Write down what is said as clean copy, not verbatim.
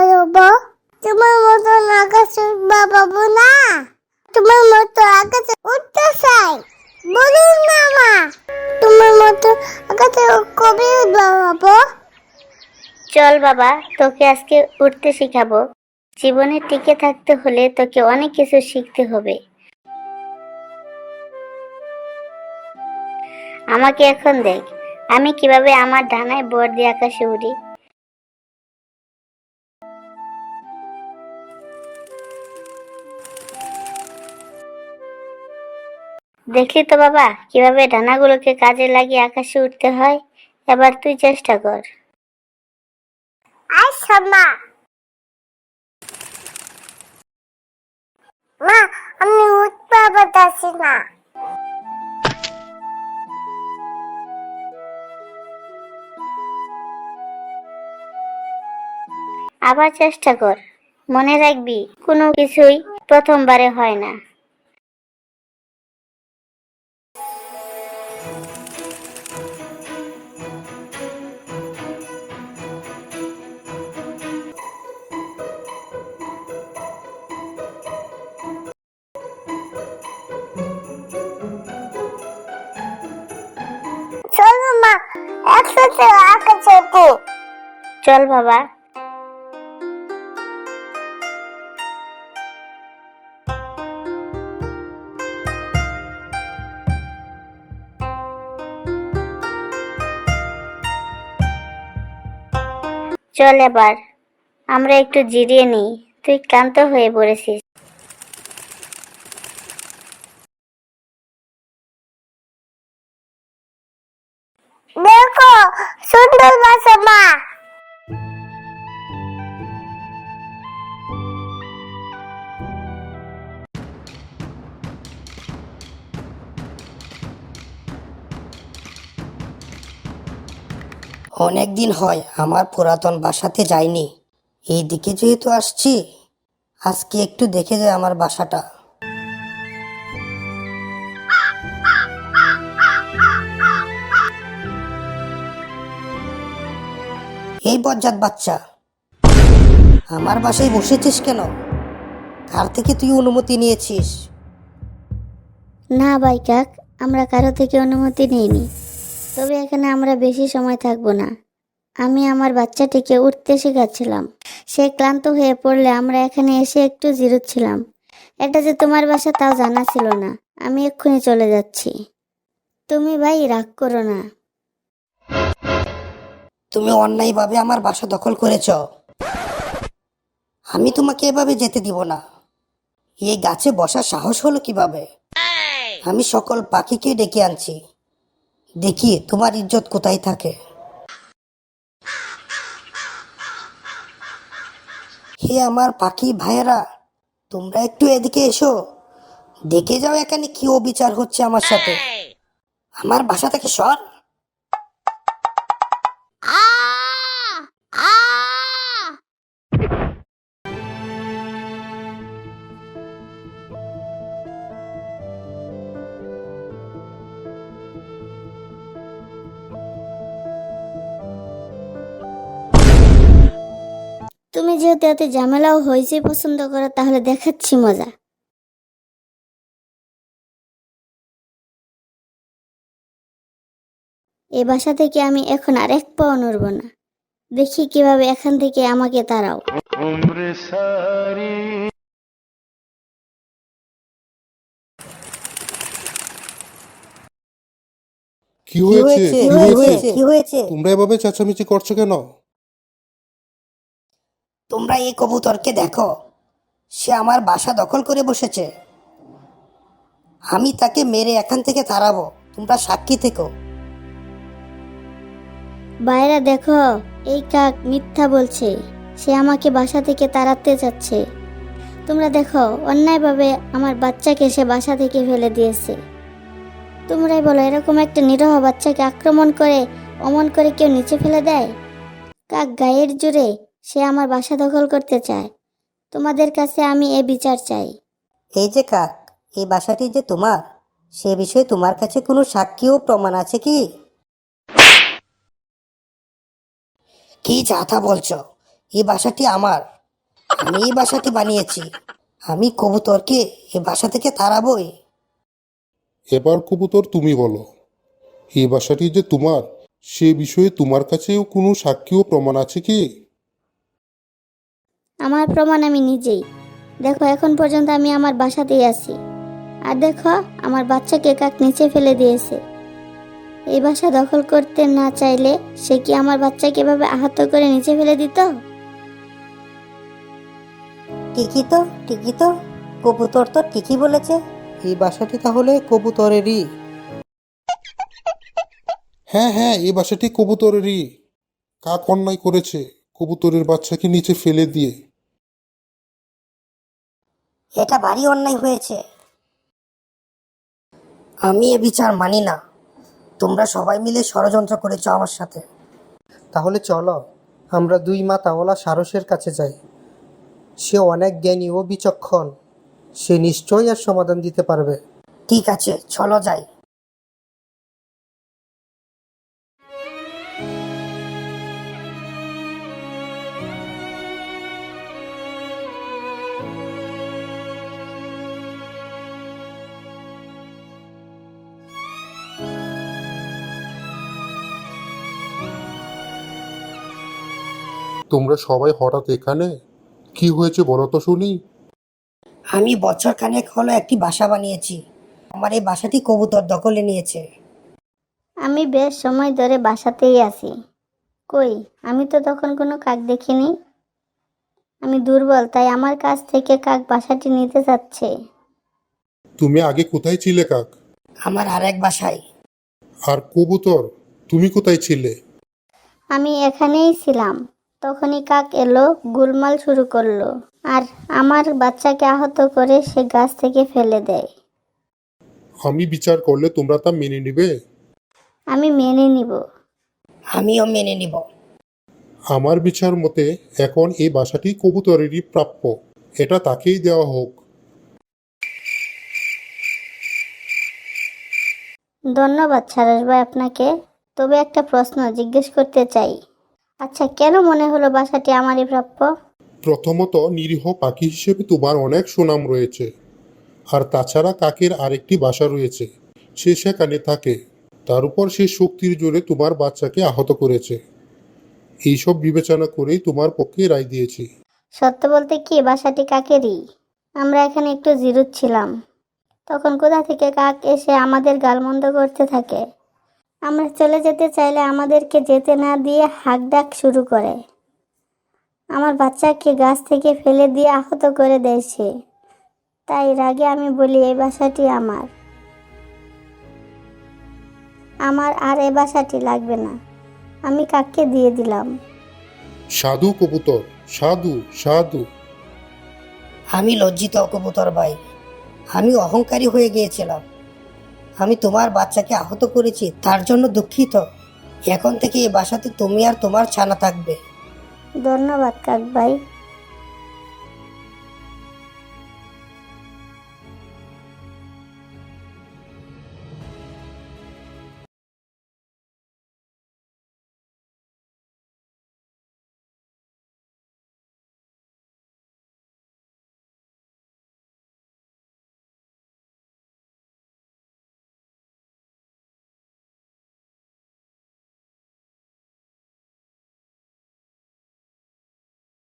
বলবো, তোমার মতো আকাশে বাবু না, তোমার মতো আকাশে উঠতে চাই। বলুন না মা, তোমার মতো আকাশে কবে উঠবো বাবু? চল বাবা, তোকে আজকে উঠতে শিখাবো। জীবনে টিকে থাকতে হলে তোকে অনেক কিছু শিখতে হবে। আমাকে এখন দেখ, আমি কিভাবে আমার ডানায় ভর দিয়ে আকাশে উড়ি। দেখলি তো বাবা, কিভাবে ডানাগুলোকে কাজে লাগিয়ে আকাশে উঠতে হয়। এবার তুই চেষ্টা কর। আচ্ছা মা। মা, আমি উঠতে পারতাছি না। আবার চেষ্টা কর। মনে রাখবি, কোনো কিছুই প্রথমবারে হয় না। চলো মা, একসাথে আকাশে উঠি। চল বাবা। চল এবার আমরা একটু জিরিয়ে নিই, তুই ক্লান্ত হয়ে পড়েছিস। দেখো, সুন্দর বাসা মা। অনেক দিন হয় আমার পুরাতন বাসাতে যাইনি। এইদিকে যেহেতু আসছি, আজকে একটু দেখে যায় আমার বাসাটা। এই বজ্জাত বাচ্চা, আমার বাসায় বসেছিস কেন? কার থেকে তুই অনুমতি নিয়েছিস? না ভাই কাক, আমরা কারো থেকে অনুমতি নিইনি। তবে এখানে আমরা বেশি সময় থাকবো না। আমি আমার বাচ্চাটিকে উঠতে শেখাচ্ছিলাম। সে ক্লান্ত হয়ে পড়লে আমরা এখানে এসে একটু জিরোচ্ছিলাম। এটা যে তোমার বাসা তাও জানা ছিল না। আমি এক্ষুনি চলে যাচ্ছি। তুমি ভাই রাগ করো না। তুমি অন্যায়ভাবে আমার বাসা দখল করেছ। আমি তোমাকে এভাবে যেতে দিব না। এই গাছে বসার সাহস হলো কিভাবে? আমি সকল পাখিকে ডেকে আনছি, দেখি তোমার ইজ্জত কোথায় থাকে। হে আমার পাখি ভাইয়েরা, তোমরা একটু এদিকে এসো। দেখে যাও এখানে কি অবিচার হচ্ছে আমার সাথে। আমার বাসা থেকে সর। তুমি যেহেতু এত ঝামেলাও হয়েছে পছন্দ করো, তাহলে দেখাচ্ছি মজা। এই বাসা থেকে আমি এখন আর এক পাও নড়ব না। দেখি কিভাবে এখান থেকে আমাকে তাড়াও। কি হয়েছে? কি কি হয়েছে? হয়েছে? কি হয়েছে? তোমরা এভাবে চেঁচামেচি করছো কেন? তোমরা এই কবুতরকে দেখো, সে আমার বাসা দখল করে বসেছে। আমি তাকে মেরে এখান থেকে তাড়াবো, তোমরা সাক্ষী থেকো। বাইরে দেখো, এই কাক মিথ্যা বলছে। সে আমাকে বাসা থেকে তাড়াতে চাচ্ছে। তোমরা দেখো, অন্যায়ভাবে আমার বাচ্চাকে সে বাসা থেকে ফেলে দিয়েছে। তোমরাই বলো, এরকম একটা নিরহ বাচ্চাকে আক্রমণ করে অমন করে কেউ নিচে ফেলে দেয়? কাক গায়ের জোরে সে আমার বাসা দখল করতে চায়। তোমাদের কাছে আমি এ বিচার চাই। এই যে কাক, এই বাসাটি যে তোমার, সে বিষয়ে তোমার কাছে কোনো সাক্ষী ও প্রমাণ আছে কি? কি যাতা বলছো? এই বাসাটি আমার। আমি এই বাসাটি বানিয়েছি। আমি কবুতরকে এ বাসা থেকে তাড়াবই। এবার কবুতর তুমি বলো, এই বাসাটি যে তোমার, সে বিষয়ে তোমার কাছেও কোনো সাক্ষী ও প্রমাণ আছে কি? আমার প্রমাণ আমি নিজেই। দেখো, এখন পর্যন্ত আমি আমার বাসাতেই আছি। আর দেখো, আমার বাচ্চাকে কাক নিচে ফেলে দিয়েছে। এই বাসা দখল করতে না চাইলে সে কি আমার বাচ্চাকে এভাবে আহত করে নিচে ফেলে দিত? ঠিকই তো কবুতর তো ঠিকই বলেছে। এই বাসাটি তাহলে কবুতরেরই। হ্যাঁ হ্যাঁ, এই বাসাটি কবুতরেরই। কাক অন্যায় করেছে কবুতরের বাচ্চাকে নিচে ফেলে দিয়ে। এটা ভারী অন্যায় হয়েছে। আমি এ বিচার মানি না। তোমরা সবাই মিলে ষড়যন্ত্র করেছো আমার সাথে। তাহলে চলো আমরা দুই মাতাওয়ালা সারসের কাছে যাই। সে অনেক জ্ঞানী ও বিচক্ষণ। সে নিশ্চয়ই এর সমাধান দিতে পারবে। ঠিক আছে, চলো যাই। তোমরা সবাই হঠাৎ এখানে? কি হয়েছে বলো তো শুনি। আমি বছর খানেক হলো একটি বাসা বানিয়েছি। আমার এই বাসাটি কবুতর দখলে নিয়েছে। আমি বেশ সময় ধরে বাসাতেই আছি। কই, আমি তো তখন কোনো কাক দেখিনি। আমি দুর্বল, তাই আমার কাছ থেকে কাক বাসাটি নিতে চাচ্ছে। তুমি আগে কোথায় ছিলে কাক? আমার আর এক বাসায়। আর কবুতর, তুমি কোথায় ছিলে? আমি এখানেই ছিলাম। তখনই কাক এলো, গোলমাল শুরু করলো, আর আমার বাচ্চাকে আহত করে সে গাছ থেকে ফেলে দেয়। আমি বিচার করলে তোমরা তা মেনে নিবে? আমি মেনে নিব। আমিও মেনে নিব। আমার বিচার মতে এখন এই বাসাটি কবুতরেরই প্রাপ্য। এটা তাকেই দেওয়া হোক। ধন্যবাদ সারস ভাই আপনাকে। তবে একটা প্রশ্ন জিজ্ঞেস করতে চাই। আচ্ছা, কেন মনে হলো বাসাটি আমারই প্রাপ্য? প্রথমত, নিরীহ পাখি হিসেবে তোমার অনেক সুনাম রয়েছে। আর তাছাড়া কাকের আরেকটি বাসা রয়েছে, সে সেখানে থাকে। তার উপর সে শক্তির জোরে তোমার বাচ্চাকে আহত করেছে। এইসব বিবেচনা করেই তোমার পক্ষে রায় দিয়েছি। সত্য বলতে কি, বাসাটি কাকেরই। আমরা এখানে একটু জিরুচ্ছিলাম, তখন কোথা থেকে কাক এসে আমাদের গালমন্দ করতে থাকে। আমরা চলে যেতে চাইলে আমাদেরকে যেতে না দিয়ে হাঁক ডাক শুরু করে। আমার বাচ্চাকে গাছ থেকে ফেলে দিয়ে আহত করে দেয় সে। তাই রাগে আমি বলি, এই বাসাটি আমার। আমার আর এই বাসাটি লাগবে না। আমি কাককে দিয়ে দিলাম। সাধু কবুতর, সাধু সাধু। আমি লজ্জিত কবুতর ভাই। আমি অহংকারী হয়ে গিয়েছিলাম। আমি তোমার বাচ্চাকে আহত করেছি, তার জন্য দুঃখিত। এখন থেকে এই বাসাতে তুমি আর তোমার ছানা থাকবে। ধন্যবাদ কাক ভাই।